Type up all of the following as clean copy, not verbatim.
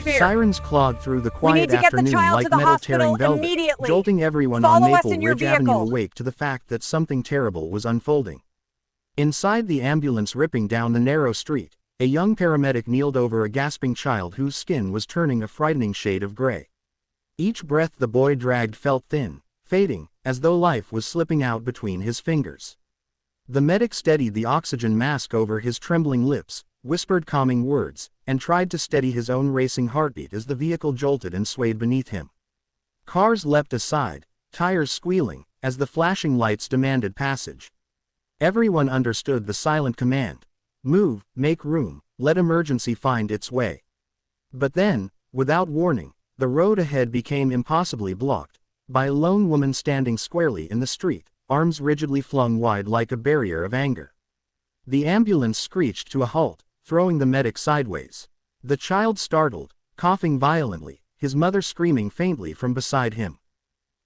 fear. Sirens clawed through the We quiet need to get the afternoon child like to the metal-tearing hospital velvet, immediately. jolting everyone Follow on us Maple in your Ridge Avenue vehicle. awake to the fact that something terrible was unfolding. Inside the ambulance ripping down the narrow street, a young paramedic kneeled over a gasping child whose skin was turning a frightening shade of gray. Each breath the boy dragged felt thin, fading, as though life was slipping out between his fingers. The medic steadied the oxygen mask over his trembling lips, whispered calming words, and tried to steady his own racing heartbeat as the vehicle jolted and swayed beneath him. Cars leapt aside, tires squealing, as the flashing lights demanded passage. Everyone understood the silent command: move, make room, let emergency find its way. But then, without warning, the road ahead became impossibly blocked by a lone woman standing squarely in the street, arms rigidly flung wide like a barrier of anger. The ambulance screeched to a halt, throwing the medic sideways. The child startled, coughing violently, his mother screaming faintly from beside him.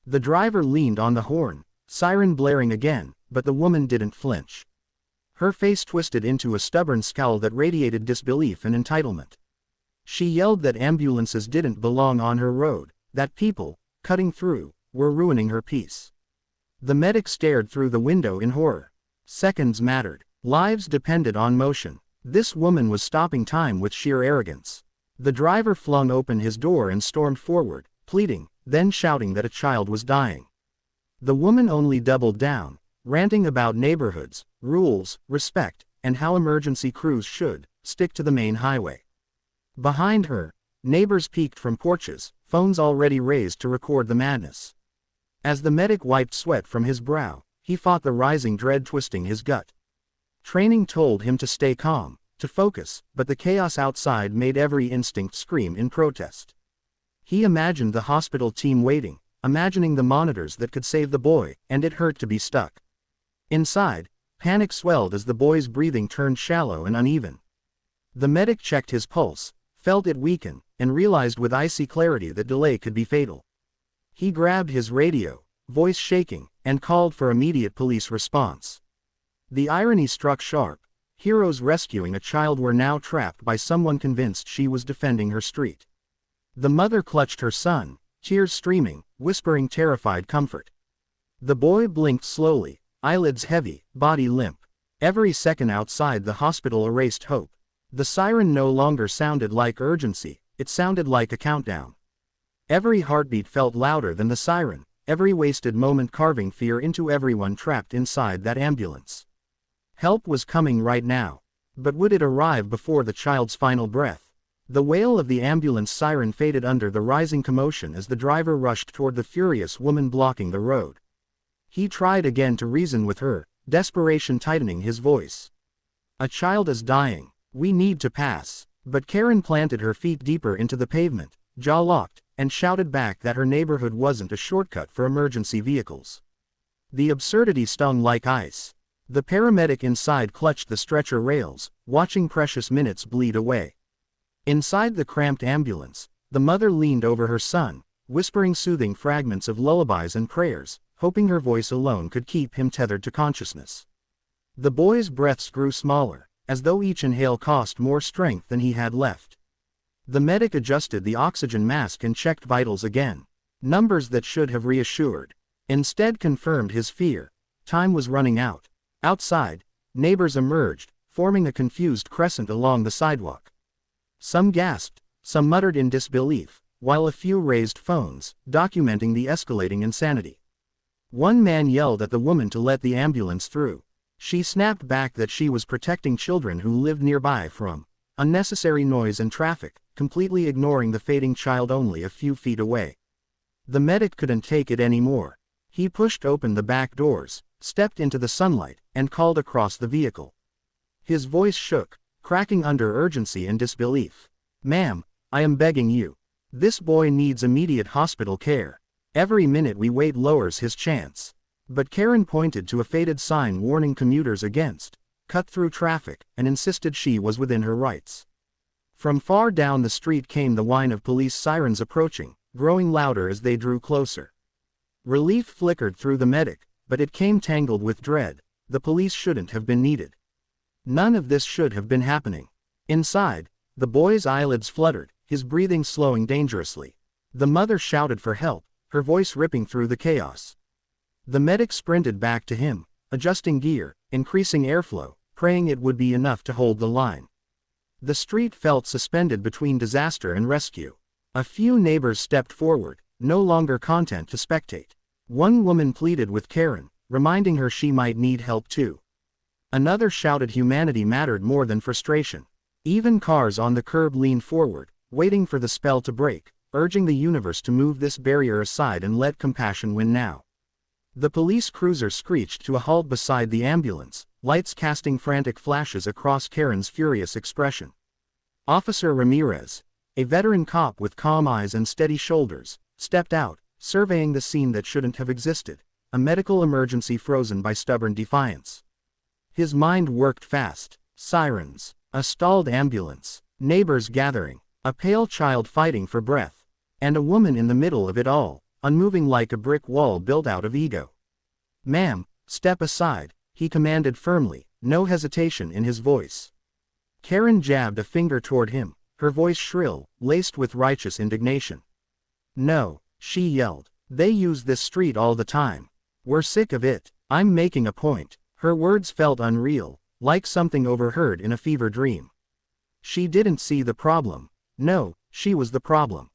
The driver leaned on the horn, siren blaring again, but the woman didn't flinch. Her face twisted into a stubborn scowl that radiated disbelief and entitlement. She yelled that ambulances didn't belong on her road, that people, cutting through, were ruining her peace. The medic stared through the window in horror. Seconds mattered. Lives depended on motion. This woman was stopping time with sheer arrogance. The driver flung open his door and stormed forward, pleading, then shouting that a child was dying. The woman only doubled down, ranting about neighborhoods, rules, respect, and how emergency crews should stick to the main highway. Behind her, neighbors peeked from porches, phones already raised to record the madness. As the medic wiped sweat from his brow, he fought the rising dread twisting his gut. Training told him to stay calm, to focus, but the chaos outside made every instinct scream in protest. He imagined the hospital team waiting, imagining the monitors that could save the boy, and it hurt to be stuck. Inside, panic swelled as the boy's breathing turned shallow and uneven. The medic checked his pulse, felt it weaken, and realized with icy clarity that delay could be fatal. He grabbed his radio, voice shaking, and called for immediate police response. The irony struck sharp. Heroes rescuing a child were now trapped by someone convinced she was defending her street. The mother clutched her son, tears streaming, whispering terrified comfort. The boy blinked slowly, eyelids heavy, body limp. Every second outside the hospital erased hope. The siren no longer sounded like urgency, it sounded like a countdown. Every heartbeat felt louder than the siren, every wasted moment carving fear into everyone trapped inside that ambulance. Help was coming right now. But would it arrive before the child's final breath? The wail of the ambulance siren faded under the rising commotion as the driver rushed toward the furious woman blocking the road. He tried again to reason with her, desperation tightening his voice. A child is dying. We need to pass. But Karen planted her feet deeper into the pavement, jaw locked, and shouted back that her neighborhood wasn't a shortcut for emergency vehicles. The absurdity stung like ice. The paramedic inside clutched the stretcher rails, watching precious minutes bleed away. Inside the cramped ambulance, the mother leaned over her son, whispering soothing fragments of lullabies and prayers, hoping her voice alone could keep him tethered to consciousness. The boy's breaths grew smaller, as though each inhale cost more strength than he had left. The medic adjusted the oxygen mask and checked vitals again. Numbers that should have reassured, instead confirmed his fear. Time was running out. Outside, neighbors emerged, forming a confused crescent along the sidewalk. Some gasped, some muttered in disbelief, while a few raised phones, documenting the escalating insanity. One man yelled at the woman to let the ambulance through. She snapped back that she was protecting children who lived nearby from unnecessary noise and traffic, completely ignoring the fading child only a few feet away. The medic couldn't take it anymore. He pushed open the back doors, stepped into the sunlight, and called across the vehicle. His voice shook, cracking under urgency and disbelief. "Ma'am, I am begging you. This boy needs immediate hospital care. Every minute we wait lowers his chance." But Karen pointed to a faded sign warning commuters against cut-through traffic, and insisted she was within her rights. From far down the street came the whine of police sirens approaching, growing louder as they drew closer. Relief flickered through the medic, but it came tangled with dread. The police shouldn't have been needed. None of this should have been happening. Inside, the boy's eyelids fluttered, his breathing slowing dangerously. The mother shouted for help, her voice ripping through the chaos. The medic sprinted back to him, adjusting gear, increasing airflow, praying it would be enough to hold the line. The street felt suspended between disaster and rescue. A few neighbors stepped forward, no longer content to spectate. One woman pleaded with Karen, reminding her she might need help too. Another shouted humanity mattered more than frustration. Even cars on the curb leaned forward, waiting for the spell to break, urging the universe to move this barrier aside and let compassion win now. The police cruiser screeched to a halt beside the ambulance, lights casting frantic flashes across Karen's furious expression. Officer Ramirez, a veteran cop with calm eyes and steady shoulders, stepped out, surveying the scene that shouldn't have existed, a medical emergency frozen by stubborn defiance. His mind worked fast. Sirens, a stalled ambulance, neighbors gathering, a pale child fighting for breath, and a woman in the middle of it all, unmoving like a brick wall built out of ego. "Ma'am, step aside," he commanded firmly, no hesitation in his voice. Karen jabbed a finger toward him, her voice shrill, laced with righteous indignation. "No," she yelled. "They use this street all the time. We're sick of it. I'm making a point." Her words felt unreal, like something overheard in a fever dream. She didn't see the problem. No, she was the problem.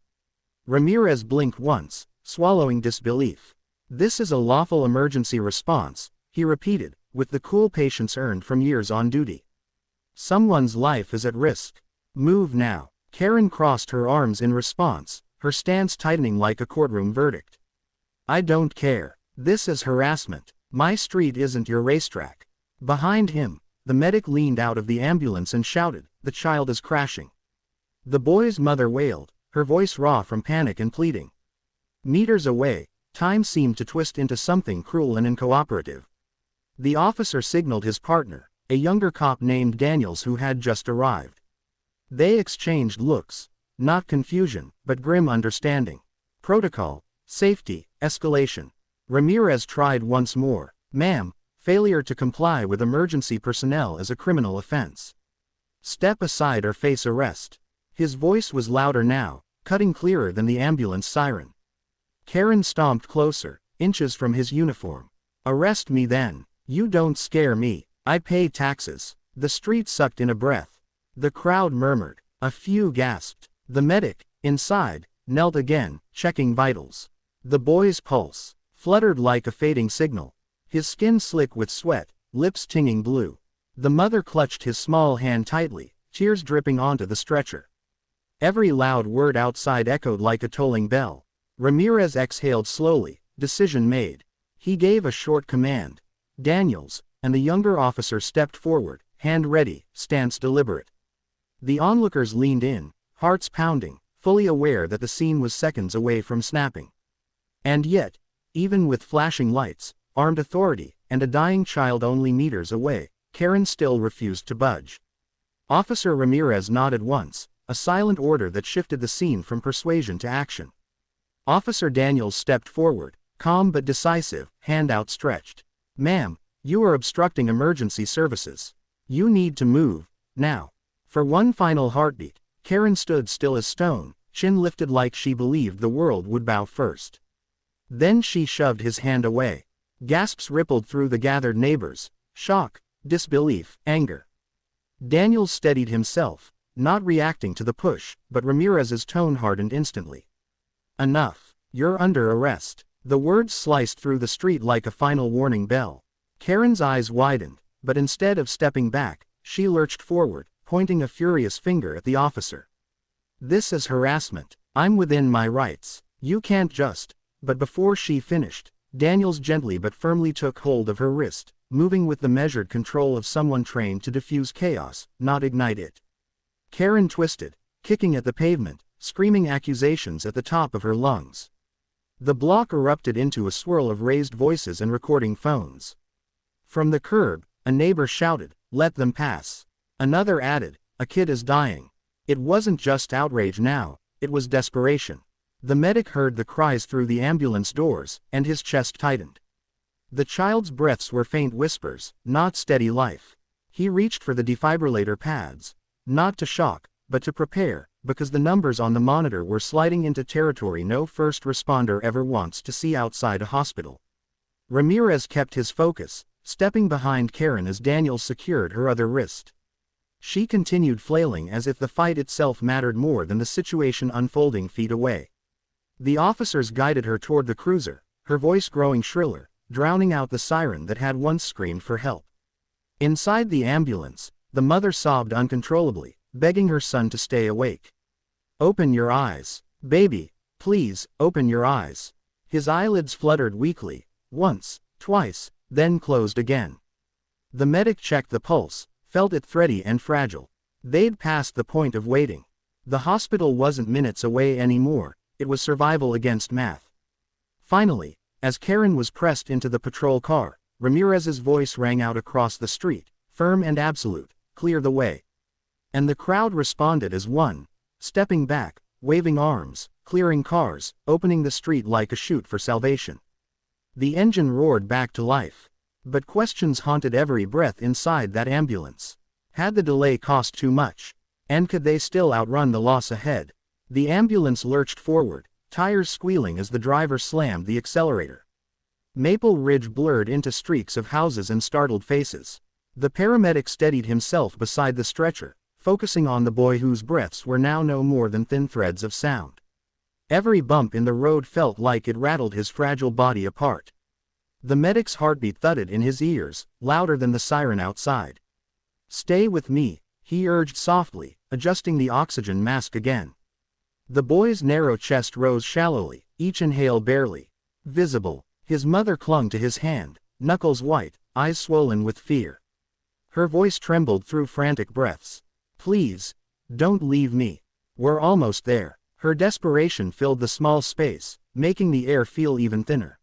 Ramirez blinked once, swallowing disbelief. "This is a lawful emergency response," he repeated, with the cool patience earned from years on duty. "Someone's life is at risk. Move now." Karen crossed her arms in response, her stance tightening like a courtroom verdict. "I don't care. This is harassment. My street isn't your racetrack." Behind him, the medic leaned out of the ambulance and shouted, "The child is crashing." The boy's mother wailed, her voice raw from panic and pleading. Meters away, time seemed to twist into something cruel and uncooperative. The officer signaled his partner, a younger cop named Daniels who had just arrived. They exchanged looks, not confusion, but grim understanding. "Protocol, safety, escalation." Ramirez tried once more. "Ma'am, failure to comply with emergency personnel is a criminal offense. Step aside or face arrest." His voice was louder now, cutting clearer than the ambulance siren. Karen stomped closer, inches from his uniform. "Arrest me then. You don't scare me. I pay taxes." The street sucked in a breath. The crowd murmured. A few gasped. The medic, inside, knelt again, checking vitals. The boy's pulse fluttered like a fading signal. His skin slick with sweat, lips tinging blue. The mother clutched his small hand tightly, tears dripping onto the stretcher. Every loud word outside echoed like a tolling bell. Ramirez exhaled slowly, decision made. He gave a short command. Daniels, and the younger officer stepped forward, hand ready, stance deliberate. The onlookers leaned in, hearts pounding, fully aware that the scene was seconds away from snapping. And yet, even with flashing lights, armed authority, and a dying child only meters away, Karen still refused to budge. Officer Ramirez nodded once, a silent order that shifted the scene from persuasion to action. Officer Daniels stepped forward, calm but decisive, hand outstretched. "Ma'am, you are obstructing emergency services. You need to move, now." For one final heartbeat, Karen stood still as stone, chin lifted like she believed the world would bow first. Then she shoved his hand away. Gasps rippled through the gathered neighbors, shock, disbelief, anger. Daniels steadied himself, not reacting to the push, but Ramirez's tone hardened instantly. "Enough. You're under arrest." The words sliced through the street like a final warning bell. Karen's eyes widened, but instead of stepping back, she lurched forward, pointing a furious finger at the officer. "This is harassment. I'm within my rights. You can't just..." But before she finished, Daniels gently but firmly took hold of her wrist, moving with the measured control of someone trained to diffuse chaos, not ignite it. Karen twisted, kicking at the pavement, screaming accusations at the top of her lungs. The block erupted into a swirl of raised voices and recording phones. From the curb, a neighbor shouted, "Let them pass." Another added, "A kid is dying." It wasn't just outrage now, it was desperation. The medic heard the cries through the ambulance doors, and his chest tightened. The child's breaths were faint whispers, not steady life. He reached for the defibrillator pads, not to shock, but to prepare, because the numbers on the monitor were sliding into territory no first responder ever wants to see outside a hospital. Ramirez kept his focus, stepping behind Karen as Daniel secured her other wrist. She continued flailing as if the fight itself mattered more than the situation unfolding feet away. The officers guided her toward the cruiser, her voice growing shriller, drowning out the siren that had once screamed for help. Inside the ambulance, the mother sobbed uncontrollably, begging her son to stay awake. "Open your eyes. Baby, please, open your eyes." His eyelids fluttered weakly, once, twice, then closed again. The medic checked the pulse, felt it thready and fragile. They'd passed the point of waiting. The hospital wasn't minutes away anymore, it was survival against math. Finally, as Karen was pressed into the patrol car, Ramirez's voice rang out across the street, firm and absolute, "Clear the way." And the crowd responded as one, stepping back, waving arms, clearing cars, opening the street like a chute for salvation. The engine roared back to life. But questions haunted every breath inside that ambulance. Had the delay cost too much? And could they still outrun the loss ahead? The ambulance lurched forward, tires squealing as the driver slammed the accelerator. Maple Ridge blurred into streaks of houses and startled faces. The paramedic steadied himself beside the stretcher, focusing on the boy whose breaths were now no more than thin threads of sound. Every bump in the road felt like it rattled his fragile body apart. The medic's heartbeat thudded in his ears, louder than the siren outside. "Stay with me," he urged softly, adjusting the oxygen mask again. The boy's narrow chest rose shallowly, each inhale barely visible. His mother clung to his hand, knuckles white, eyes swollen with fear. Her voice trembled through frantic breaths. "Please, don't leave me. We're almost there." Her desperation filled the small space, making the air feel even thinner.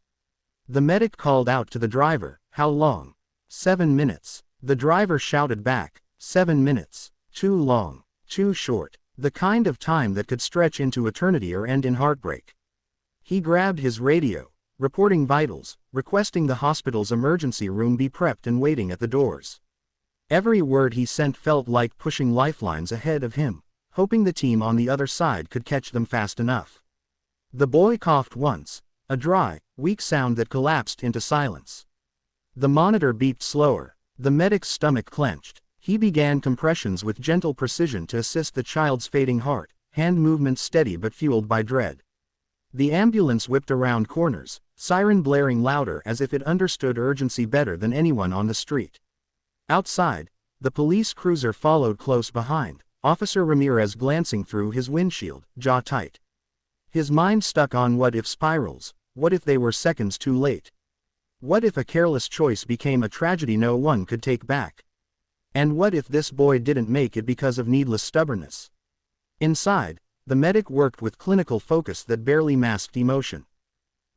The medic called out to the driver, "How long?" 7 minutes. The driver shouted back, 7 minutes. Too long, too short. The kind of time that could stretch into eternity or end in heartbreak. He grabbed his radio, reporting vitals, requesting the hospital's emergency room be prepped and waiting at the doors. Every word he sent felt like pushing lifelines ahead of him, hoping the team on the other side could catch them fast enough. The boy coughed once, a dry, weak sound that collapsed into silence. The monitor beeped slower. The medic's stomach clenched. He began compressions with gentle precision to assist the child's fading heart, hand movements steady but fueled by dread. The ambulance whipped around corners, siren blaring louder as if it understood urgency better than anyone on the street. Outside, the police cruiser followed close behind, Officer Ramirez glancing through his windshield, jaw tight. His mind stuck on what-if spirals. What if they were seconds too late? What if a careless choice became a tragedy no one could take back? And what if this boy didn't make it because of needless stubbornness? Inside, the medic worked with clinical focus that barely masked emotion.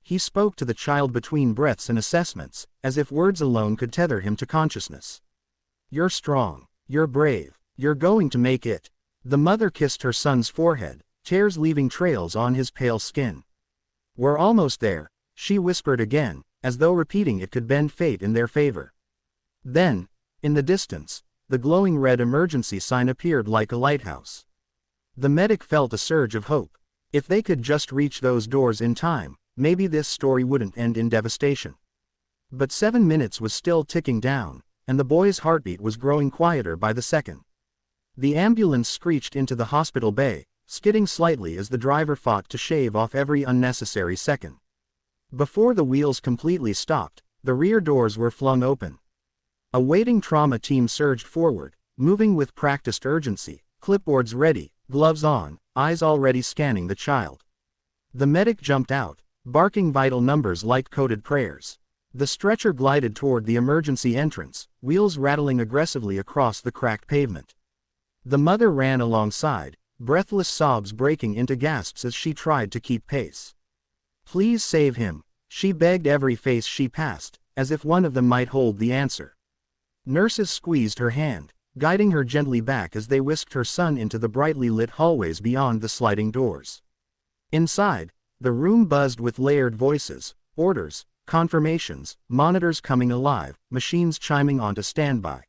He spoke to the child between breaths and assessments, as if words alone could tether him to consciousness. "You're strong. You're brave. You're going to make it." The mother kissed her son's forehead, tears leaving trails on his pale skin. "We're almost there," she whispered again, as though repeating it could bend fate in their favor. Then, in the distance, the glowing red emergency sign appeared like a lighthouse. The medic felt a surge of hope. If they could just reach those doors in time, maybe this story wouldn't end in devastation. But 7 minutes was still ticking down, and the boy's heartbeat was growing quieter by the second. The ambulance screeched into the hospital bay, skidding slightly as the driver fought to shave off every unnecessary second. Before the wheels completely stopped, the rear doors were flung open. A waiting trauma team surged forward, moving with practiced urgency, clipboards ready, gloves on, eyes already scanning the child. The medic jumped out, barking vital numbers like coded prayers. The stretcher glided toward the emergency entrance, wheels rattling aggressively across the cracked pavement. The mother ran alongside, breathless sobs breaking into gasps as she tried to keep pace. "Please save him," she begged every face she passed, as if one of them might hold the answer. Nurses squeezed her hand, guiding her gently back as they whisked her son into the brightly lit hallways beyond the sliding doors. Inside, the room buzzed with layered voices, orders, confirmations, monitors coming alive, machines chiming onto standby.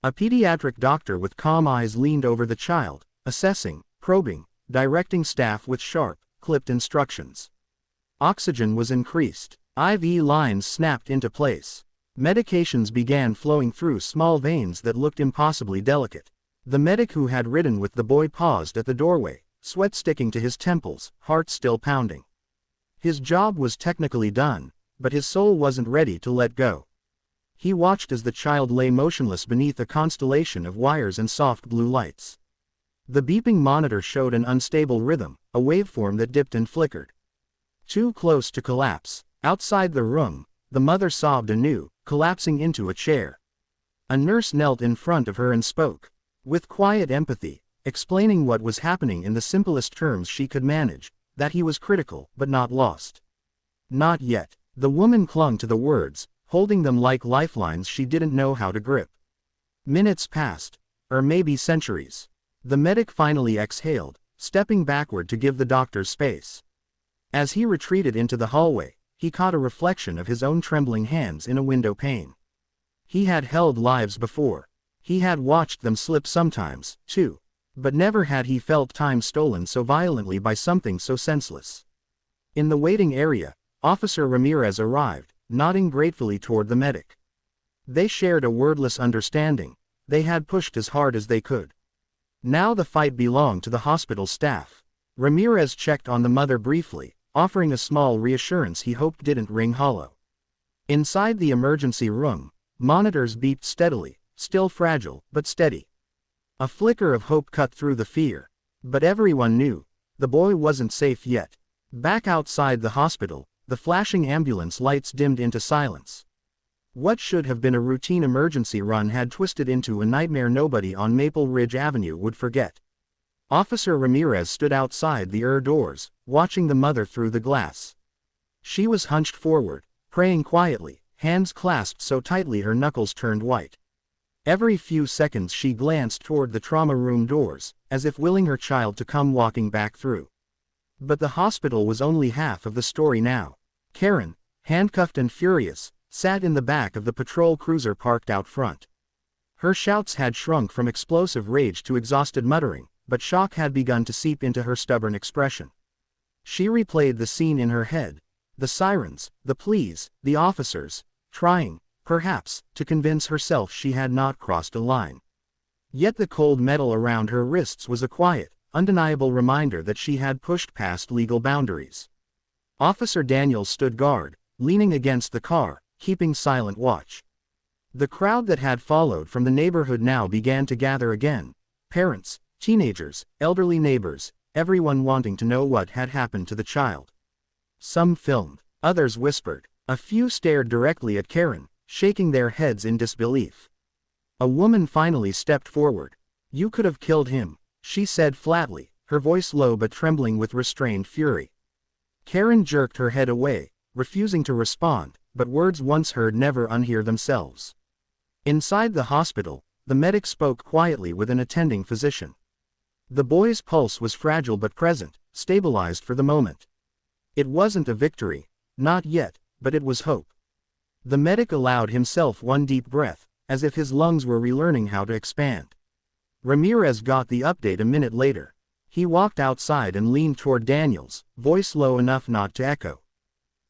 A pediatric doctor with calm eyes leaned over the child, assessing, probing, directing staff with sharp, clipped instructions. Oxygen was increased. IV lines snapped into place. Medications began flowing through small veins that looked impossibly delicate. The medic who had ridden with the boy paused at the doorway, sweat sticking to his temples, heart still pounding. His job was technically done, but his soul wasn't ready to let go. He watched as the child lay motionless beneath a constellation of wires and soft blue lights. The beeping monitor showed an unstable rhythm, a waveform that dipped and flickered. Too close to collapse. Outside the room, the mother sobbed anew, collapsing into a chair. A nurse knelt in front of her and spoke, with quiet empathy, explaining what was happening in the simplest terms she could manage, that he was critical but not lost. Not yet. The woman clung to the words, holding them like lifelines she didn't know how to grip. Minutes passed, or maybe centuries. The medic finally exhaled, stepping backward to give the doctor space. As he retreated into the hallway, he caught a reflection of his own trembling hands in a window pane. He had held lives before. He had watched them slip sometimes, too. But never had he felt time stolen so violently by something so senseless. In the waiting area, Officer Ramirez arrived, nodding gratefully toward the medic. They shared a wordless understanding. They had pushed as hard as they could. Now the fight belonged to the hospital staff. Ramirez checked on the mother briefly, offering a small reassurance he hoped didn't ring hollow. Inside the emergency room, monitors beeped steadily, still fragile, but steady. A flicker of hope cut through the fear. But everyone knew, the boy wasn't safe yet. Back outside the hospital, the flashing ambulance lights dimmed into silence. What should have been a routine emergency run had twisted into a nightmare nobody on Maple Ridge Avenue would forget. Officer Ramirez stood outside the doors, watching the mother through the glass. She was hunched forward, praying quietly, hands clasped so tightly her knuckles turned white. Every few seconds she glanced toward the trauma room doors, as if willing her child to come walking back through. But the hospital was only half of the story now. Karen, handcuffed and furious, sat in the back of the patrol cruiser parked out front. Her shouts had shrunk from explosive rage to exhausted muttering, but shock had begun to seep into her stubborn expression. She replayed the scene in her head, the sirens, the pleas, the officers, trying, perhaps, to convince herself she had not crossed a line. Yet the cold metal around her wrists was a quiet, undeniable reminder that she had pushed past legal boundaries. Officer Daniels stood guard, leaning against the car, keeping silent watch. The crowd that had followed from the neighborhood now began to gather again. Parents, teenagers, elderly neighbors, everyone wanting to know what had happened to the child. Some filmed, others whispered. A few stared directly at Karen, shaking their heads in disbelief. A woman finally stepped forward. "You could have killed him," she said flatly, her voice low but trembling with restrained fury. Karen jerked her head away, refusing to respond, but words once heard never unhear themselves. Inside the hospital, the medic spoke quietly with an attending physician. The boy's pulse was fragile but present, stabilized for the moment. It wasn't a victory, not yet, but it was hope. The medic allowed himself one deep breath, as if his lungs were relearning how to expand. Ramirez got the update a minute later. He walked outside and leaned toward Daniels, voice low enough not to echo.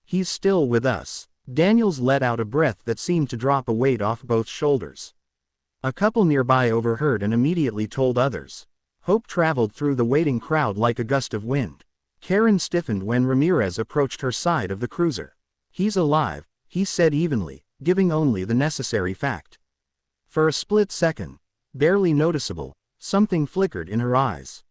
"He's still with us." Daniels let out a breath that seemed to drop a weight off both shoulders. A couple nearby overheard and immediately told others. Hope traveled through the waiting crowd like a gust of wind. Karen stiffened when Ramirez approached her side of the cruiser. "He's alive," he said evenly, giving only the necessary fact. For a split second, barely noticeable, something flickered in her eyes.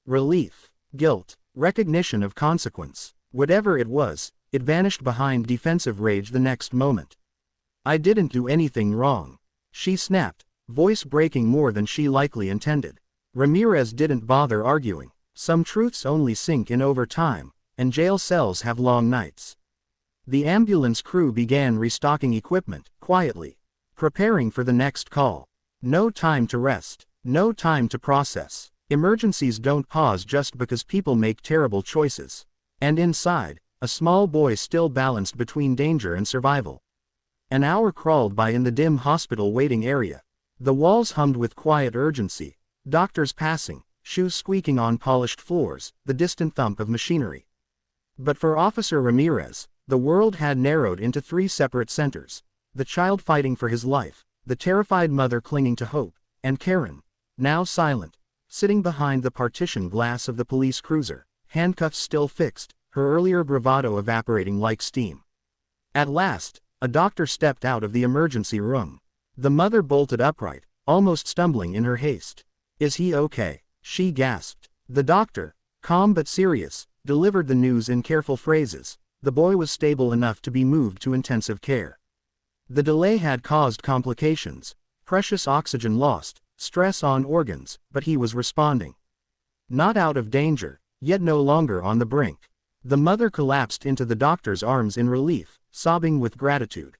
Relief, guilt, recognition of consequence. Whatever it was, it vanished behind defensive rage the next moment. "I didn't do anything wrong," she snapped, voice breaking more than she likely intended. Ramirez didn't bother arguing. Some truths only sink in over time, and jail cells have long nights. The ambulance crew began restocking equipment, quietly, preparing for the next call. No time to rest, no time to process. Emergencies don't pause just because people make terrible choices. And inside, a small boy still balanced between danger and survival. An hour crawled by in the dim hospital waiting area. The walls hummed with quiet urgency, doctors passing, shoes squeaking on polished floors, the distant thump of machinery. But for Officer Ramirez, the world had narrowed into three separate centers: the child fighting for his life, the terrified mother clinging to hope, and Karen, now silent, sitting behind the partition glass of the police cruiser, handcuffs still fixed, her earlier bravado evaporating like steam. At last, a doctor stepped out of the emergency room. The mother bolted upright, almost stumbling in her haste. "Is he okay?" she gasped. The doctor, calm but serious, delivered the news in careful phrases. The boy was stable enough to be moved to intensive care. The delay had caused complications, precious oxygen lost, stress on organs, but he was responding. Not out of danger, yet no longer on the brink. The mother collapsed into the doctor's arms in relief, sobbing with gratitude.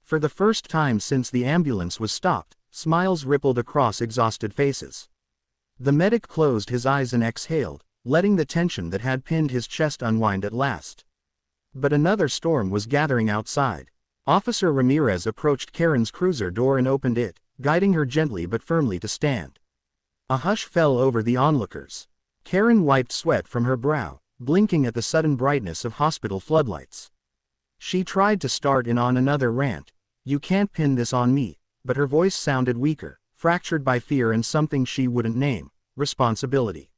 For the first time since the ambulance was stopped, smiles rippled across exhausted faces. The medic closed his eyes and exhaled, letting the tension that had pinned his chest unwind at last. But another storm was gathering outside. Officer Ramirez approached Karen's cruiser door and opened it, guiding her gently but firmly to stand. A hush fell over the onlookers. Karen wiped sweat from her brow, blinking at the sudden brightness of hospital floodlights. She tried to start in on another rant. "You can't pin this on me," but her voice sounded weaker, fractured by fear and something she wouldn't name: responsibility.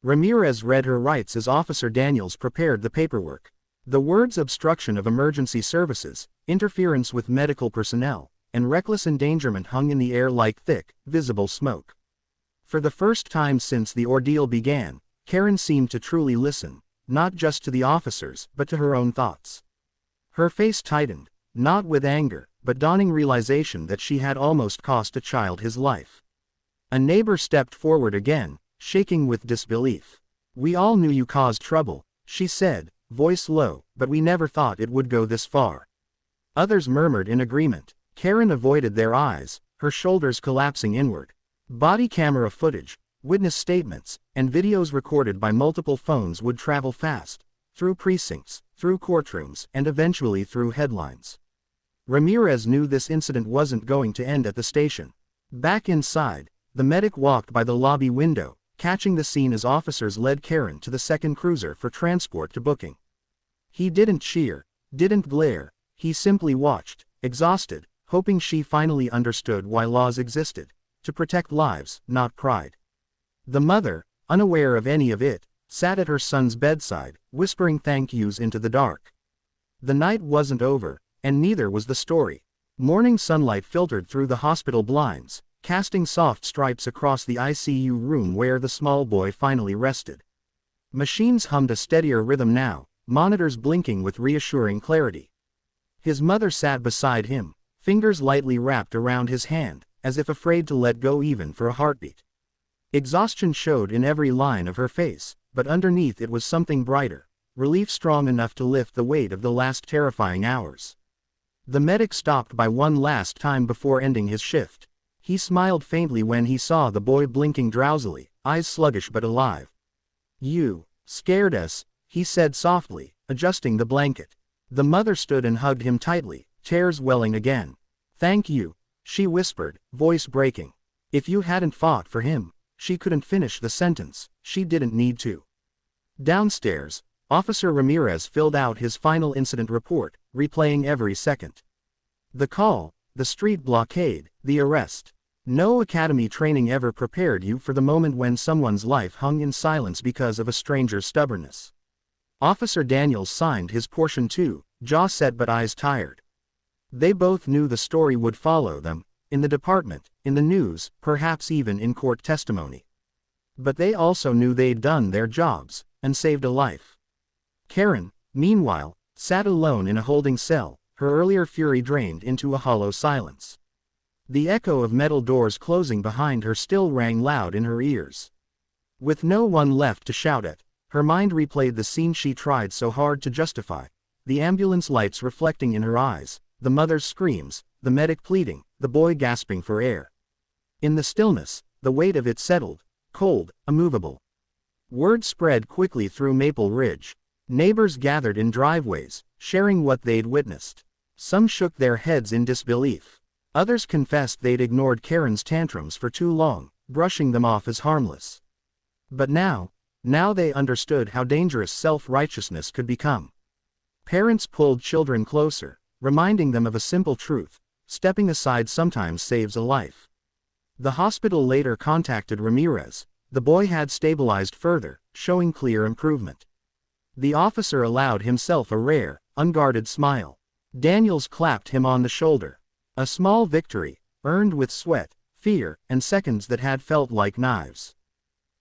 Ramirez read her rights as Officer Daniels prepared the paperwork. The words obstruction of emergency services, interference with medical personnel, and reckless endangerment hung in the air like thick, visible smoke. For the first time since the ordeal began, Karen seemed to truly listen, not just to the officers, but to her own thoughts. Her face tightened, not with anger, but dawning realization that she had almost cost a child his life. A neighbor stepped forward again, shaking with disbelief. "We all knew you caused trouble," she said, voice low, "but we never thought it would go this far." Others murmured in agreement. Karen avoided their eyes, her shoulders collapsing inward. Body camera footage, witness statements, and videos recorded by multiple phones would travel fast, through precincts, through courtrooms, and eventually through headlines. Ramirez knew this incident wasn't going to end at the station. Back inside, the medic walked by the lobby window, catching the scene as officers led Karen to the second cruiser for transport to booking. He didn't cheer, didn't glare, he simply watched, exhausted, hoping she finally understood why laws existed: to protect lives, not pride. The mother, unaware of any of it, sat at her son's bedside, whispering thank yous into the dark. The night wasn't over, and neither was the story. Morning sunlight filtered through the hospital blinds, casting soft stripes across the ICU room where the small boy finally rested. Machines hummed a steadier rhythm now, monitors blinking with reassuring clarity. His mother sat beside him, fingers lightly wrapped around his hand, as if afraid to let go even for a heartbeat. Exhaustion showed in every line of her face, but underneath it was something brighter, relief strong enough to lift the weight of the last terrifying hours. The medic stopped by one last time before ending his shift. He smiled faintly when he saw the boy blinking drowsily, eyes sluggish but alive. "You scared us," he said softly, adjusting the blanket. The mother stood and hugged him tightly, tears welling again. "Thank you," she whispered, voice breaking. If you hadn't fought for him, she couldn't finish the sentence. She didn't need to. Downstairs, Officer Ramirez filled out his final incident report, replaying every second. The call, the street blockade, the arrest. No academy training ever prepared you for the moment when someone's life hung in silence because of a stranger's stubbornness. Officer Daniels signed his portion too, jaw set but eyes tired. They both knew the story would follow them, in the department, in the news, perhaps even in court testimony. But they also knew they'd done their jobs, and saved a life. Karen, meanwhile, sat alone in a holding cell, her earlier fury drained into a hollow silence. The echo of metal doors closing behind her still rang loud in her ears. With no one left to shout at, her mind replayed the scene she tried so hard to justify: the ambulance lights reflecting in her eyes, the mother's screams, the medic pleading, the boy gasping for air. In the stillness, the weight of it settled, cold, immovable. Word spread quickly through Maple Ridge. Neighbors gathered in driveways, sharing what they'd witnessed. Some shook their heads in disbelief. Others confessed they'd ignored Karen's tantrums for too long, brushing them off as harmless. But now they understood how dangerous self-righteousness could become. Parents pulled children closer, reminding them of a simple truth: stepping aside sometimes saves a life. The hospital later contacted Ramirez. The boy had stabilized further, showing clear improvement. The officer allowed himself a rare, unguarded smile. Daniels clapped him on the shoulder. A small victory, earned with sweat, fear, and seconds that had felt like knives.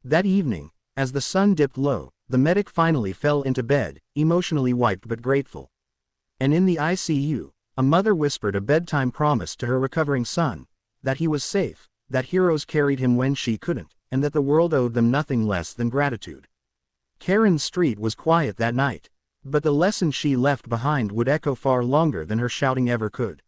That evening, as the sun dipped low, the medic finally fell into bed, emotionally wiped but grateful. And in the ICU, a mother whispered a bedtime promise to her recovering son: that he was safe, that heroes carried him when she couldn't, and that the world owed them nothing less than gratitude. Karen's street was quiet that night, but the lesson she left behind would echo far longer than her shouting ever could.